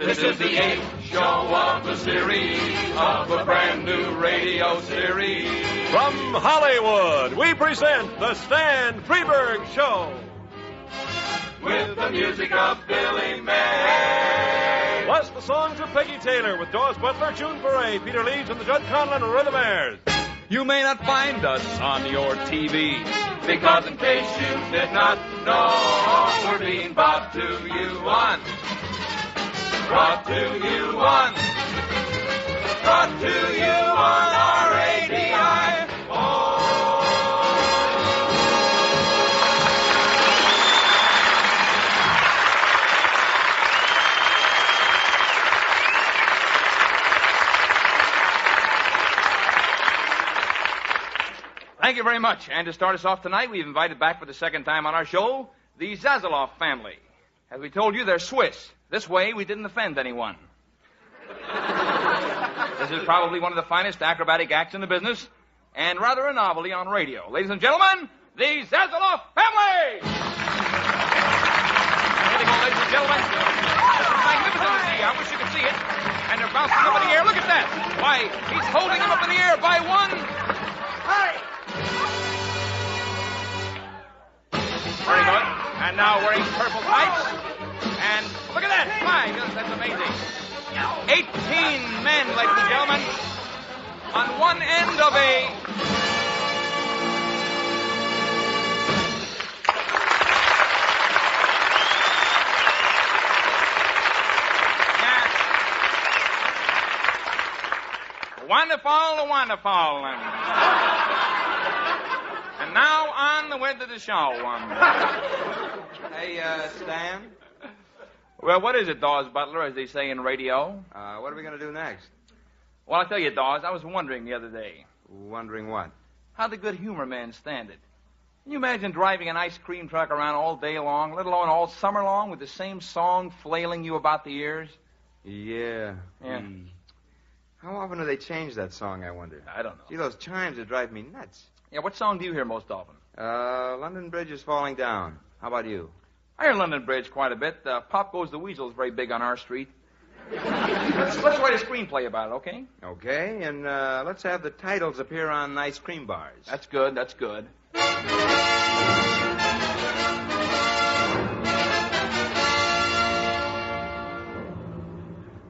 This is the 8th show of the series of a brand new radio series. From Hollywood, we present the Stan Freburg Show. With the music of Billy May. Plus the songs of Peggy Taylor with Doris Butler, June Foray, Peter Leeds, and the Judd Conlon Rhythmaires. You may not find us on your TV. Because in case you did not know, we're being brought to you on. Brought to you on. Brought to you on RADI. Thank you very much. And to start us off tonight, we've invited back for the second time on our show the Zazzaloff family. As we told you, they're Swiss. This way, we didn't offend anyone. This is probably one of the finest acrobatic acts in the business, and rather a novelty on radio. Ladies and gentlemen, the Zazzaloff family! Here they go, ladies and gentlemen. This is magnificent to see. I wish you could see it. And they're bouncing up in the air. Look at that. Why, he's holding them up in the air by one. Hey! Very good. And now wearing purple tights. And look at that. My goodness, that's amazing. 18 men, ladies and gentlemen, on one end of a... Yes. Wonderful, wonderful. And now on with the show. Hey, Stan? Well, what is it, Dawes Butler, as they say in radio? What are we going to do next? Well, I tell you, Dawes, I was wondering the other day. Wondering what? How the good humor men stand it. Can you imagine driving an ice cream truck around all day long, let alone all summer long, with the same song flailing you about the ears? Yeah. How often do they change that song, I wonder? I don't know. See, those chimes that drive me nuts. Yeah, what song do you hear most often? London Bridge is Falling Down. How about you? I hear London Bridge quite a bit. Pop Goes the Weasel is very big on our street. Let's write a screenplay about it, okay? Okay, and let's have the titles appear on ice cream bars. That's good, that's good.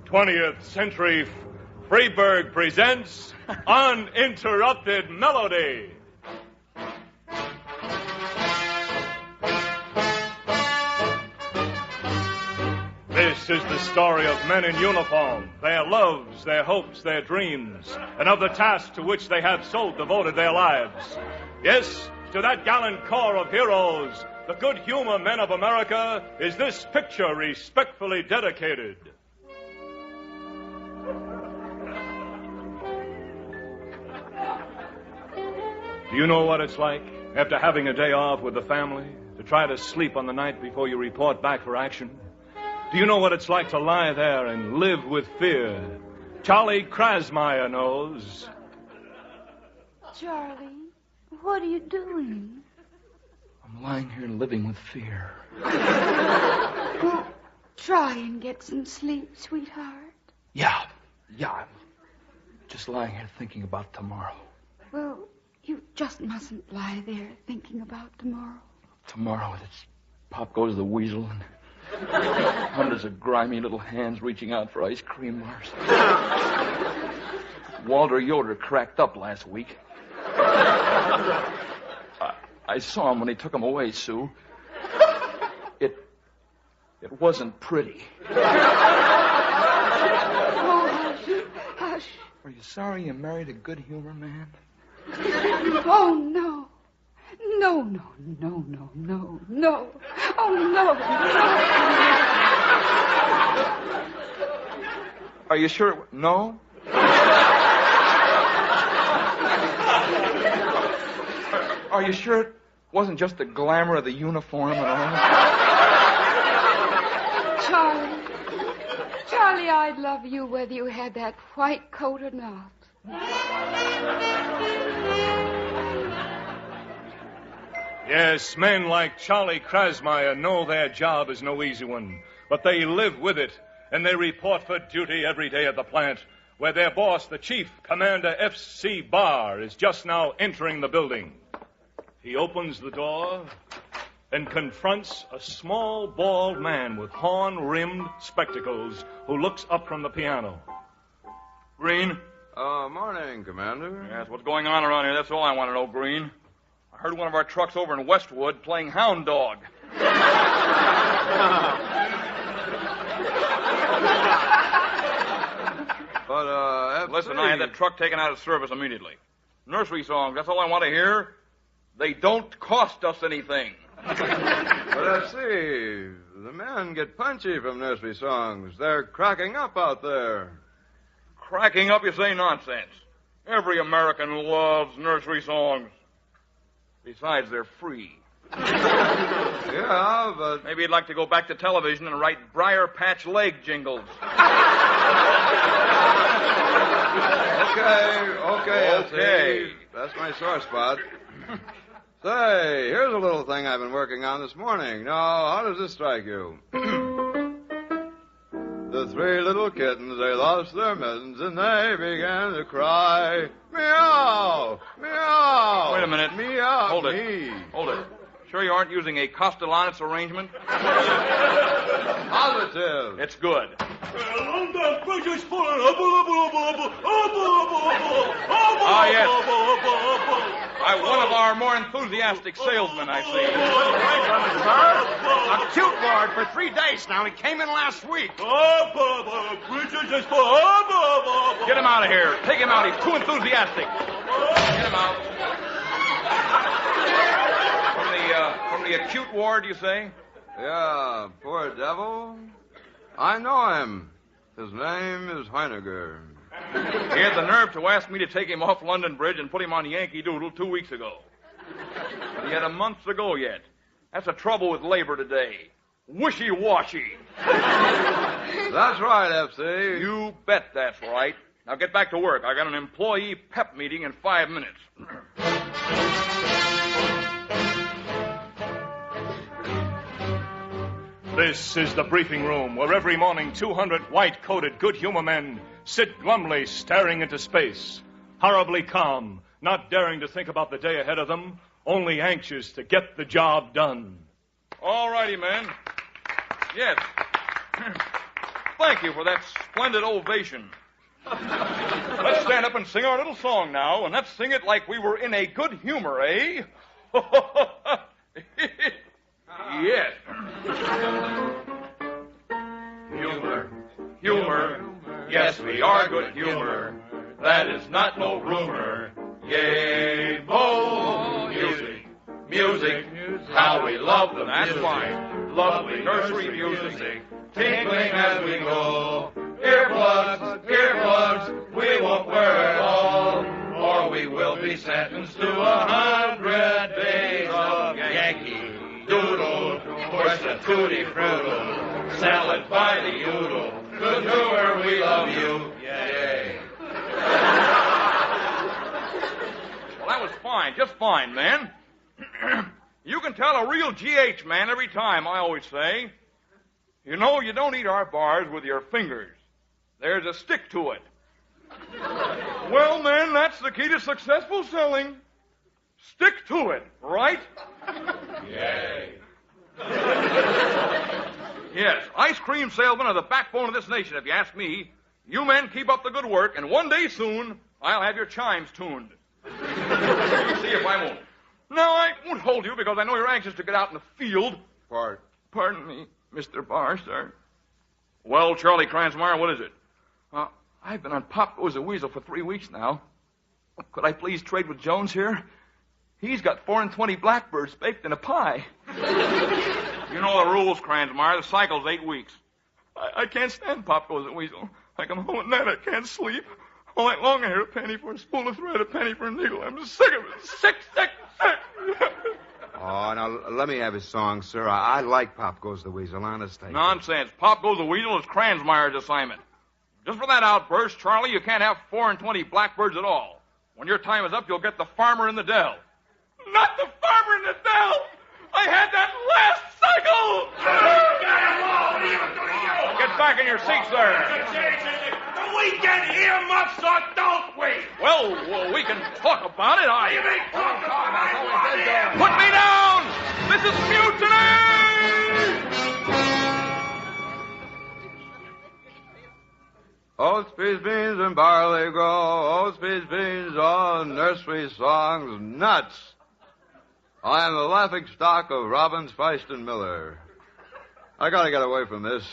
20th Century Freburg presents Uninterrupted Melody. This is the story of men in uniform, their loves, their hopes, their dreams, and of the task to which they have so devoted their lives. Yes, to that gallant corps of heroes, the good humor men of America, is this picture respectfully dedicated. Do you know what it's like, after having a day off with the family, to try to sleep on the night before you report back for action? Do you know what it's like to lie there and live with fear? Charlie Krasmeyer knows. Charlie, what are you doing? I'm lying here living with fear. Well, try and get some sleep, sweetheart. Yeah. I'm just lying here thinking about tomorrow. Well, you just mustn't lie there thinking about tomorrow. Tomorrow, it's Pop Goes the Weasel and hundreds of grimy little hands reaching out for ice cream bars. Walter Yoder cracked up last week. I saw him when he took him away, Sue. It wasn't pretty. Oh, hush. Are you sorry you married a good humor man? Oh, no. No. Oh, no. Are you sure? No? Are you sure it wasn't just the glamour of the uniform and all? Charlie, I'd love you whether you had that white coat or not. Yes, men like Charlie Krasmeyer know their job is no easy one, but they live with it, and they report for duty every day at the plant, where their boss, the Chief Commander F.C. Barr, is just now entering the building. He opens the door and confronts a small, bald man with horn-rimmed spectacles who looks up from the piano. Green? Morning, Commander. Yes, what's going on around here? That's all I want to know, Green. I heard one of our trucks over in Westwood playing hound dog. But, Listen, I had that truck taken out of service immediately. Nursery songs, that's all I want to hear. They don't cost us anything. But FC, the men get punchy from nursery songs. They're cracking up out there. Cracking up, you say nonsense. Every American loves nursery songs. Besides, they're free. Yeah, but... Maybe you'd like to go back to television and write Briar Patch Leg jingles. Okay. That's my sore spot. Say, here's a little thing I've been working on this morning. Now, how does this strike you? The three little kittens, they lost their mittens, and they began to cry, meow, meow. Wait a minute. Meow. Hold it. Hold it. Sure you aren't using a Castellanos arrangement? Positive. It's good. Ah, yes. One of our more enthusiastic salesmen, I see. A cute lord for 3 days now. He came in last week. Get him out of here. Take him out. He's too enthusiastic. Get him out. From the acute ward, you say? Yeah, poor devil. I know him. His name is Heiniger. He had the nerve to ask me to take him off London Bridge and put him on Yankee Doodle 2 weeks ago. But he had a month to go yet. That's the trouble with labor today. Wishy-washy. That's right, FC. You bet that's right. Now get back to work. I got an employee pep meeting in 5 minutes. This is the briefing room where every morning 200 white-coated, good-humor men sit glumly staring into space, horribly calm, not daring to think about the day ahead of them, only anxious to get the job done. All righty, men. Yes. Thank you for that splendid ovation. Let's stand up and sing our little song now, and let's sing it like we were in a good humor, eh? Yes. Humor, yes, we are good humor. That is not no rumor. Yay, bo, music, how we love them. That's fine. Lovely nursery music, tinkling as we go. Earplugs, we won't wear it all, or we will be sentenced to 100 days of Yankee Doodle, push the tutti frutti, salad by the udel. Good humor, we love you. Yay. Well, that was fine, just fine, man. You can tell a real GH man every time, I always say. You know, you don't eat our bars with your fingers. There's a stick to it. Well, man, that's the key to successful selling. Stick to it, right? Yay. Yes, ice cream salesmen are the backbone of this nation, if you ask me. You men keep up the good work, and one day soon, I'll have your chimes tuned. You see if I won't. Now, I won't hold you because I know you're anxious to get out in the field. Pardon me, Mr. Barr, sir. Well, Charlie Kransmeyer, what is it? I've been on Pop Goes the Weasel for 3 weeks now. Could I please trade with Jones here? He's got 4 and 20 blackbirds baked in a pie. You know the rules, Kransmeyer. The cycle's 8 weeks. I can't stand Pop Goes the Weasel. I come home at night, I can't sleep. All night long I hear a penny for a spool of thread, a penny for a needle. I'm sick of it. Sick. Oh, now, let me have his song, sir. I like Pop Goes the Weasel, honest. Nonsense. Pop Goes the Weasel is Kransmeyer's assignment. Just for that outburst, Charlie, you can't have 4 and 20 blackbirds at all. When your time is up, you'll get the farmer in the dell. Not the farmer in the dell! I had that last cycle! Get get back in your seats there. Do we get earmuffs or don't we? Well, we can talk about it. You may talk about it. Put me down! This is mutiny! Oats, peas, beans, and barley grow. Oats, peas, beans, all nursery songs, nuts. I am the laughing stock of Robbins, Feist, and Miller. I gotta get away from this.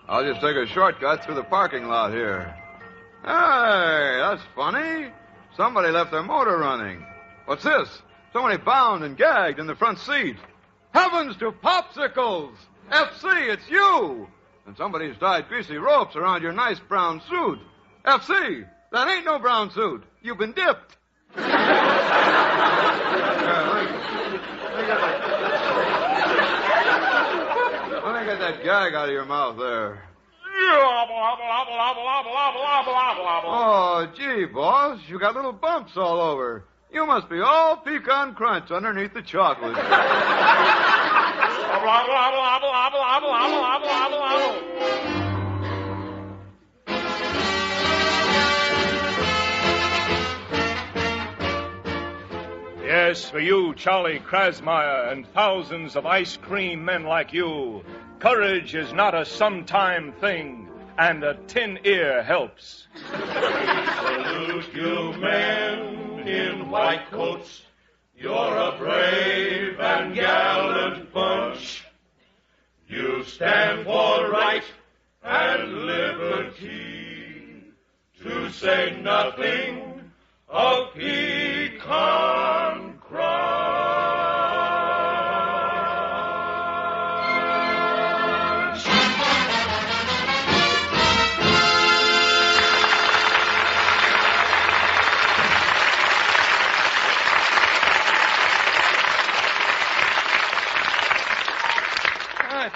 I'll just take a shortcut through the parking lot here. Hey, that's funny. Somebody left their motor running. What's this? Somebody bound and gagged in the front seat. Heavens to popsicles! FC, it's you! And somebody's tied greasy ropes around your nice brown suit. FC, that ain't no brown suit. You've been dipped. Let me get that gag out of your mouth there. Oh, gee, boss, you got little bumps all over. You must be all pecan crunch underneath the chocolate. Yes, for you, Charlie Krasmeyer, and thousands of ice cream men like you, courage is not a sometime thing, and a tin ear helps. Salute you men in white coats. You're a brave and gallant bunch. You stand for right and liberty, to say nothing of pecan crunch.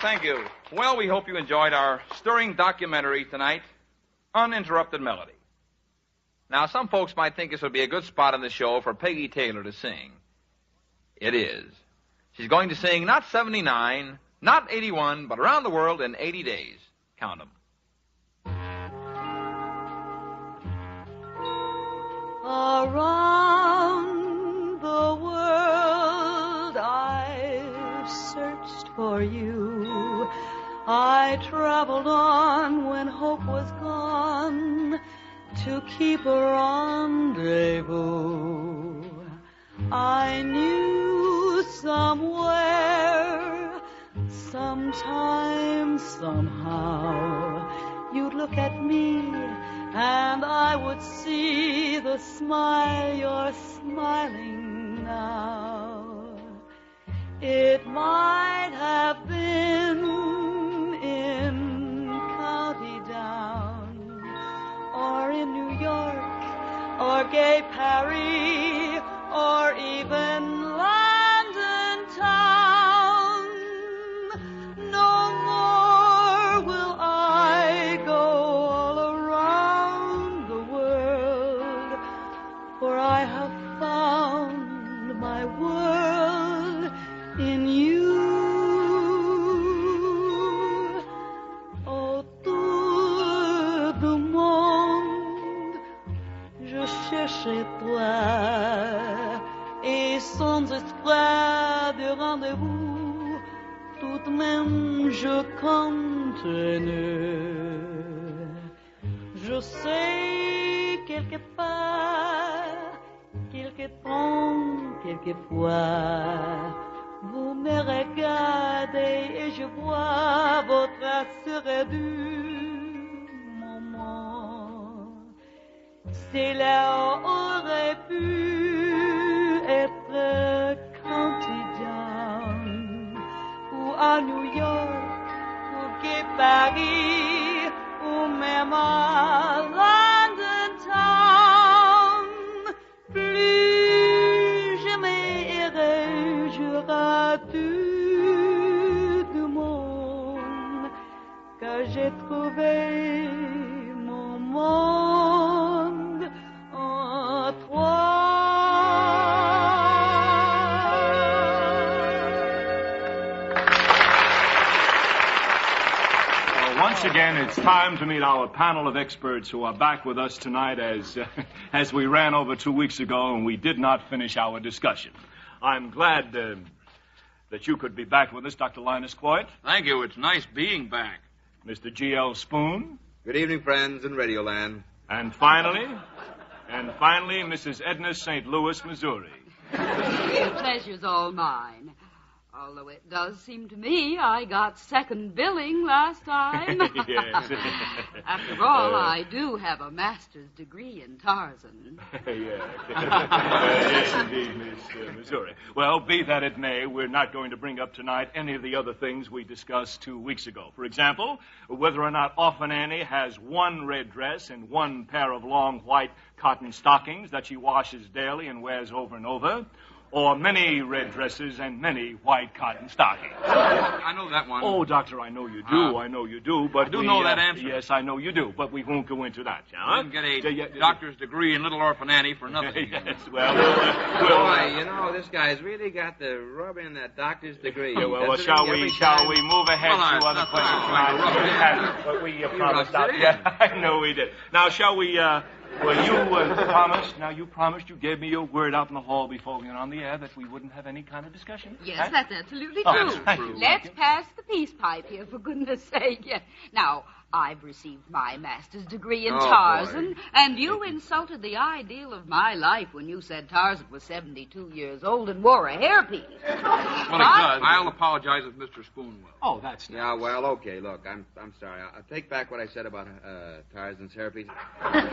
Thank you. Well, we hope you enjoyed our stirring documentary tonight, Uninterrupted Melody. Now, some folks might think this would be a good spot on the show for Peggy Taylor to sing. It is. She's going to sing not 79, not 81, but around the world in 80 days. Count them. Around the world I've searched for you. I traveled on when hope was gone to keep a rendezvous. I knew somewhere, sometime, somehow, you'd look at me and I would see the smile you're smiling now. It might have been in County Down, or in New York, or gay Paris, or even London town. No more will I go all around the world, for I have found my world in you. Autour du monde, je cherchais toi, et sans espoir de rendez-vous, tout de même je continue. Je sais quelque part, quelque temps, quelquefois, vous me regardez et je vois votre assuré du moment. Cela aurait pu être County Down, ou à New York, ou Gay Paris, ou même à London Town. Plus jamais irai tout du monde, car j'ai trouvé mon monde en toi. once again, it's time to meet our panel of experts who are back with us tonight as we ran over 2 weeks ago and we did not finish our discussion. I'm glad that you could be back with us, Dr. Linus Coit. Thank you. It's nice being back. Mr. G.L. Spoon. Good evening, friends in Radioland. And finally, Mrs. Edna St. Louis, Missouri. The pleasure's all mine. Although it does seem to me I got second billing last time. Yes. After all, I do have a master's degree in Tarzan. Yes, indeed, Miss Missouri. Well, be that it may, we're not going to bring up tonight any of the other things we discussed 2 weeks ago. For example, whether or not Often Annie has one red dress and one pair of long white cotton stockings that she washes daily and wears over and over, or many red dresses and many white cotton stockings. I know that one. Oh, Doctor, I know you do. I know you do. But I do know that answer. Yes, I know you do. But we won't go into that, shall we? I didn't get a doctor's degree in Little Orphan Annie for nothing. Yes, well, Boy, you know, this guy's really got to rub in that doctor's degree. Yeah, well, shall we move ahead to other questions? But we promised. Yeah, I know we did. Now, shall we? Well, you promised you gave me your word out in the hall before we went on the air that we wouldn't have any kind of discussion. Yes, that's absolutely Oh, true. thank you. Let's pass the peace pipe here, for goodness sake. Yeah. Now, I've received my master's degree in Tarzan, and you insulted the ideal of my life when you said Tarzan was 72 years old and wore a hairpiece. Well, it does. I'll apologize if Mr. Spoon will. Oh, that's nice. Yeah, well, okay, look, I'm sorry. I'll take back what I said about Tarzan's hairpiece.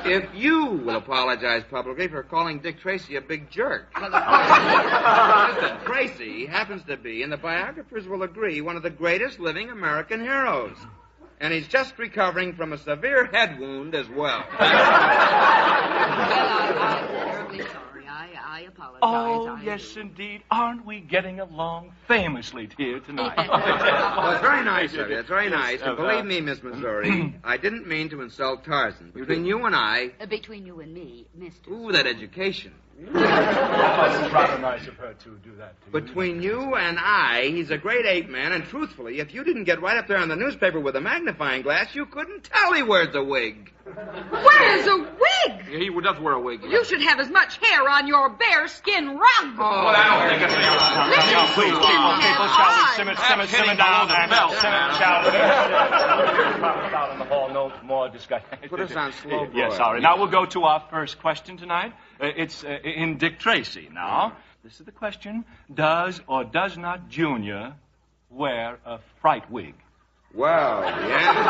If you will apologize publicly for calling Dick Tracy a big jerk. Listen, Tracy happens to be, and the biographers will agree, one of the greatest living American heroes. And he's just recovering from a severe head wound as well. Well, I'm terribly sorry. I apologize. Oh, yes, indeed. Aren't we getting along famously here tonight? Well, it's very nice of you. It's very nice. And believe me, Miss Missouri, I didn't mean to insult Tarzan. Between you and I... Between you and me, Mr. Ooh, that education. It's rather nice of her to do that to you. Between you and I, he's a great ape man, and truthfully, if you didn't get right up there on the newspaper with a magnifying glass, you couldn't tell he wears a wig. Where's a wig? Yeah, he does wear a wig. You should have as much hair on your bear skin rug. Well, I don't think it's Now, please, people, shall we simmer down and shall we? Out in the hall, no more discussion. Put us on slow boil. Yes, sorry. Now we'll go to our first question tonight. It's in Dick Tracy. Now, this is the question: does or does not Junior wear a fright wig? Well, the answer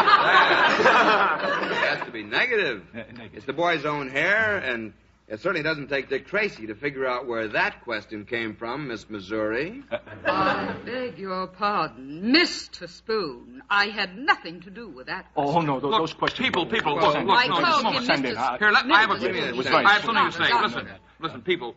to that has to be negative. It's the boy's own hair, and it certainly doesn't take Dick Tracy to figure out where that question came from, Miss Missouri. I beg your pardon, Mr. Spoon. I had nothing to do with that question. Oh, no, those questions... People, Well, listen. I told Just a him, moment. Send in. Mr. Here, I have something to say. Listen. Listen, people.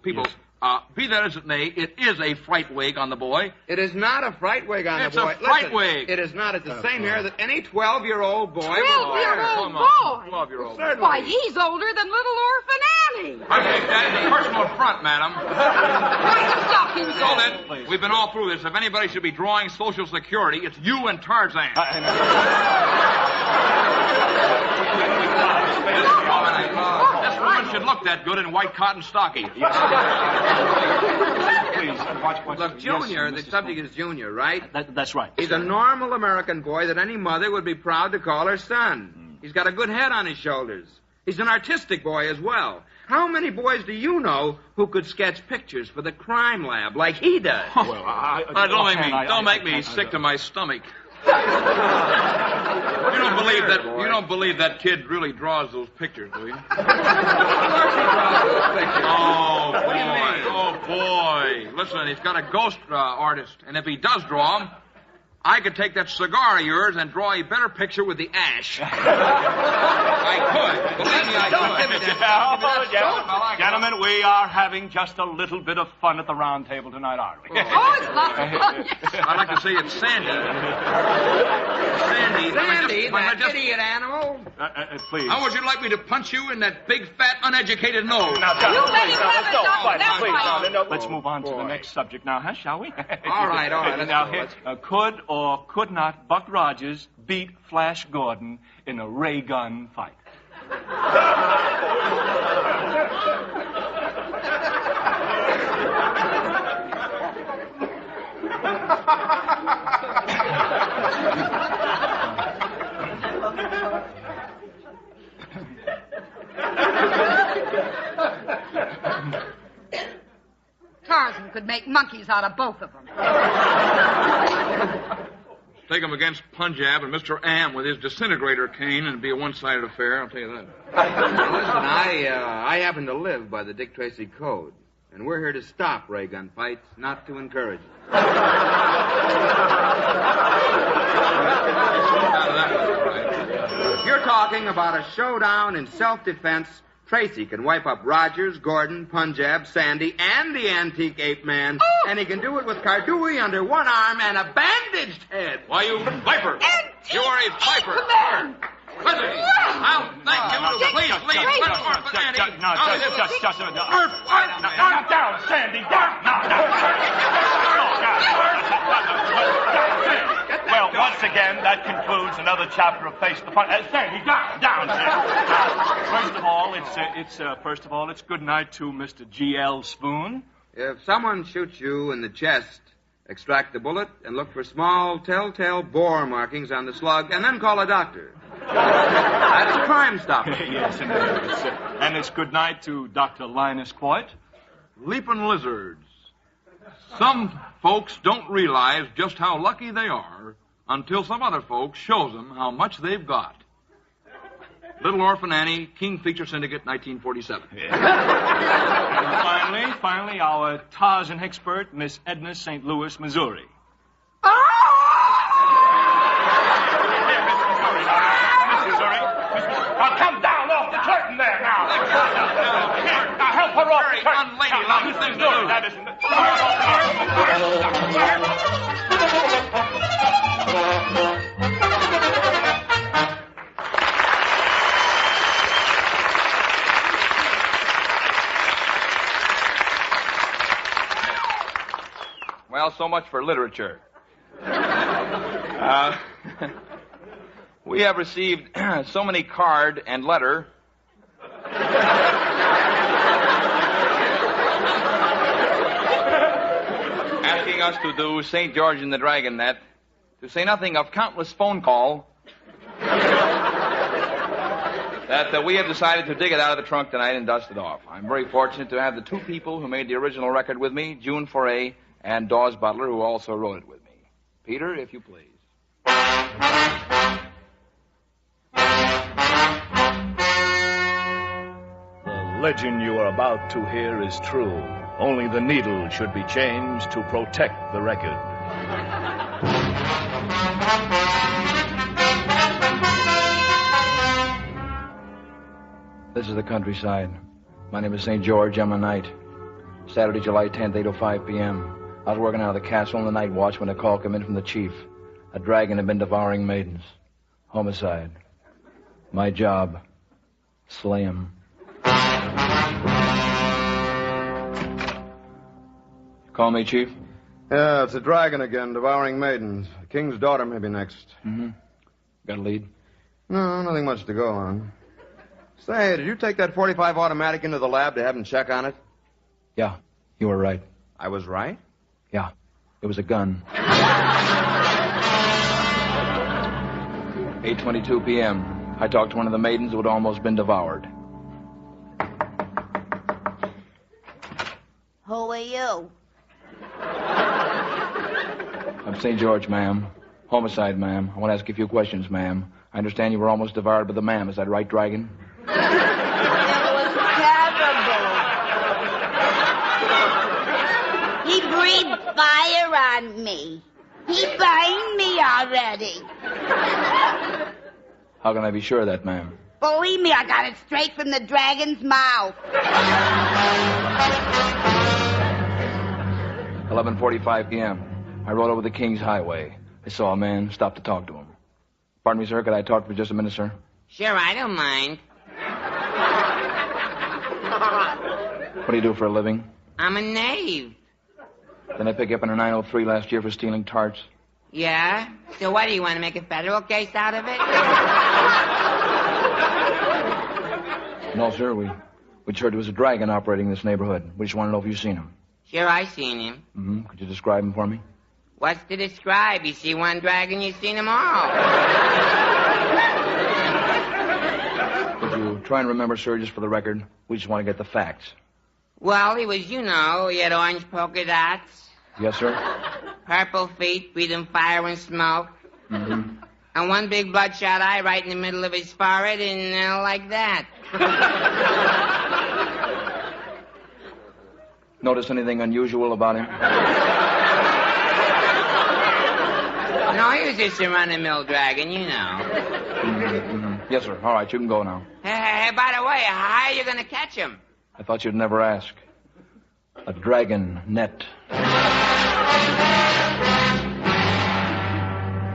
Be that as it may, it is a fright wig on the boy. It is not a fright wig on It's the boy. a fright Listen, wig. It is not. It's the same hair that any 12-year-old boy would wear. 12-year-old boy? 12-year-old. Certainly. Why, he's older than Little Orphan Annie. I take that as a personal affront, madam. Why, stop him, So then, we've been all through this. If anybody should be drawing Social Security, it's you and Tarzan. This woman should look that good in white cotton stockings. Please, watch. Look, Junior, Yes, the Mr. subject is Junior, right? That's right. He's a normal American boy that any mother would be proud to call her son. He's got a good head on his shoulders. He's an artistic boy as well. How many boys do you know who could sketch pictures for the crime lab like he does? Well, Don't make me sick to my stomach. You don't believe that kid really draws those pictures, do you? Oh boy! Listen, he's got a ghost artist, and if he does draw them, I could take that cigar of yours and draw a better picture with the ash. I could. Believe me, I could. Gentlemen, we are having just a little bit of fun at the round table tonight, aren't we? Oh, it's lots of fun. I'd like to say it's Sandy. Sandy, that idiot animal. Please. How would you like me to punch you in that big, fat, uneducated nose? Now, You let him have it, don't. Let's move on to the next subject now, shall we? All right. Now, here, could or could not Buck Rogers beat Flash Gordon in a ray gun fight? Tarzan could make monkeys out of both of them. Take him against Punjab and Mr. Am with his disintegrator cane, and it'd be a one-sided affair, I'll tell you that. Now, listen, I happen to live by the Dick Tracy Code, and we're here to stop ray gun fights, not to encourage them. If you're talking about a showdown in self-defense, Tracy can wipe up Rogers, Gordon, Punjab, Sandy, and the antique ape man, and he can do it with Kardui under one arm and a bandaged head. Why, you viper! Antique You are a viper! ape man! Listen, I'll thank you. Please leave. Just a minute. Now, down, Sandy, down. Well, once again, that concludes another chapter of Face the Fun. Sandy, down, Sandy. First of all, it's good night to Mr. G.L. Spoon. If someone shoots you in the chest, extract the bullet and look for small telltale bore markings on the slug, and then call a doctor. That's Crime Stopper. Yes, and it's good night to Dr. Linus Coit. Leaping lizards. Some folks don't realize just how lucky they are until some other folks shows them how much they've got. Little Orphan Annie, King Feature Syndicate, 1947. And finally, our Tarzan expert, Miss Edna St. Louis, Missouri. Now come down off the curtain there now. Now help her off the curtain. Unladylike thing to do. That isn't Well, so much for literature. We have received so many card and letter asking us to do St. George and the Dragon Net, to say nothing of countless phone call, that we have decided to dig it out of the trunk tonight and dust it off. I'm very fortunate to have the two people who made the original record with me, June Foray and Dawes Butler, who also wrote it with me. Peter, if you please. The legend you are about to hear is true. Only the needle should be changed to protect the record. This is the countryside. My name is St. George. I'm a knight. Saturday, July 10th, 8:05 p.m. I was working out of the castle on the night watch when a call came in from the chief. A dragon had been devouring maidens. Homicide. My job. Slay him. Call me, Chief? Yeah, it's a dragon again, devouring maidens. The king's daughter may be next. Mm-hmm. Got a lead? No, nothing much to go on. Say, did you take that 45 automatic into the lab to have him check on it? Yeah, you were right. I was right? Yeah, it was a gun. 8:22 p.m. I talked to one of the maidens who had almost been devoured. Who are you? I'm St. George, ma'am. Homicide, ma'am. I want to ask you a few questions, ma'am. I understand you were almost devoured by the man. Is that right, Dragon? It was terrible. He breathed fire on me. He burned me already. How can I be sure of that, ma'am? Believe me, I got it straight from the dragon's mouth. 11:45 p.m. I rode over the King's Highway. I saw a man, stopped to talk to him. Pardon me, sir, could I talk for just a minute, sir? Sure, I don't mind. What do you do for a living? I'm a knave. Didn't I pick you up in a 903 last year for stealing tarts? Yeah? So what, do you want to make a federal case out of it? No, sir. We heard there was a dragon operating in this neighborhood. We just want to know if you've seen him. Sure, I seen him. Mm-hmm. Could you describe him for me? What's to describe? You see one dragon, you seen them all. Could you try and remember, sir, just for the record? We just want to get the facts. Well, he was, he had orange polka dots. Yes, sir? Purple feet, breathing fire and smoke. Mm-hmm. And one big bloodshot eye right in the middle of his forehead, and like that. Notice anything unusual about him? No, he was just a run-of-the-mill dragon, Mm-hmm. Yes, sir. All right, you can go now. Hey, by the way, how are you going to catch him? I thought you'd never ask. A dragon net.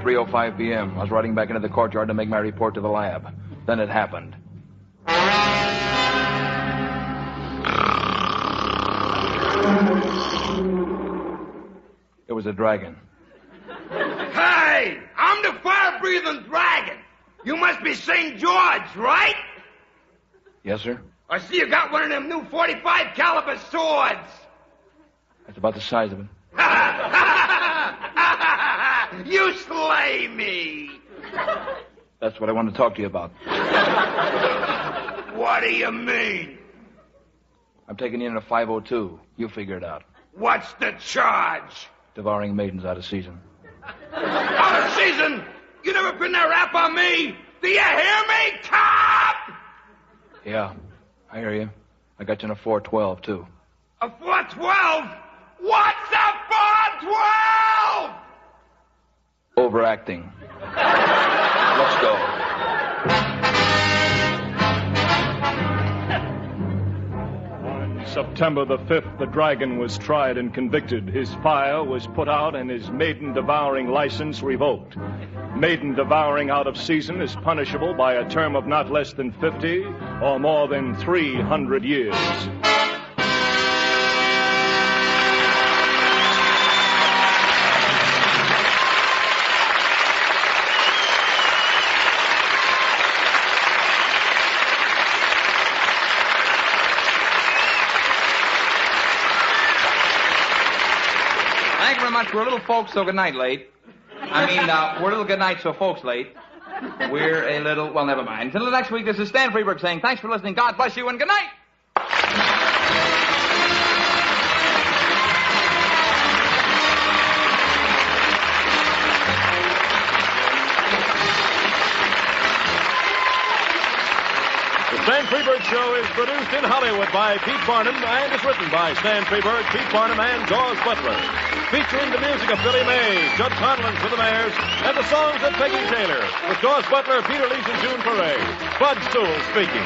3:05 p.m. I was riding back into the courtyard to make my report to the lab. Then it happened. It was a dragon. Hey, I'm the fire-breathing dragon. You must be St. George, right? Yes, sir? I see you got one of them new 45 caliber swords. That's about the size of it. You slay me. That's what I wanted to talk to you about. What do you mean? I'm taking you in a 502. You figure it out. What's the charge? Devouring maidens out of season. Out of season? You never pin that rap on me? Do you hear me, cop? Yeah, I hear you. I got you in a 412, too. A 412? What's a 412? Overacting. Let's go. On September the 5th, the dragon was tried and convicted. His fire was put out and his maiden-devouring license revoked. Maiden devouring out of season is punishable by a term of not less than 50 or more than 300 years. Thank you very much. We're a little folks, so good night late. We're a little good night, so folks late. We're a little, well, never mind. Until next week, this is Stan Freburg saying thanks for listening. God bless you and good night. The Stan Freburg Show is produced in Hollywood by Pete Barnum and is written by Stan Freburg, Pete Barnum, and Dawes Butler. Featuring the music of Billy May, Judd Conlon for the Mares, and the songs of Peggy Taylor, with Dawes Butler, Peter Lees, and June Foray. Bud Stewart speaking.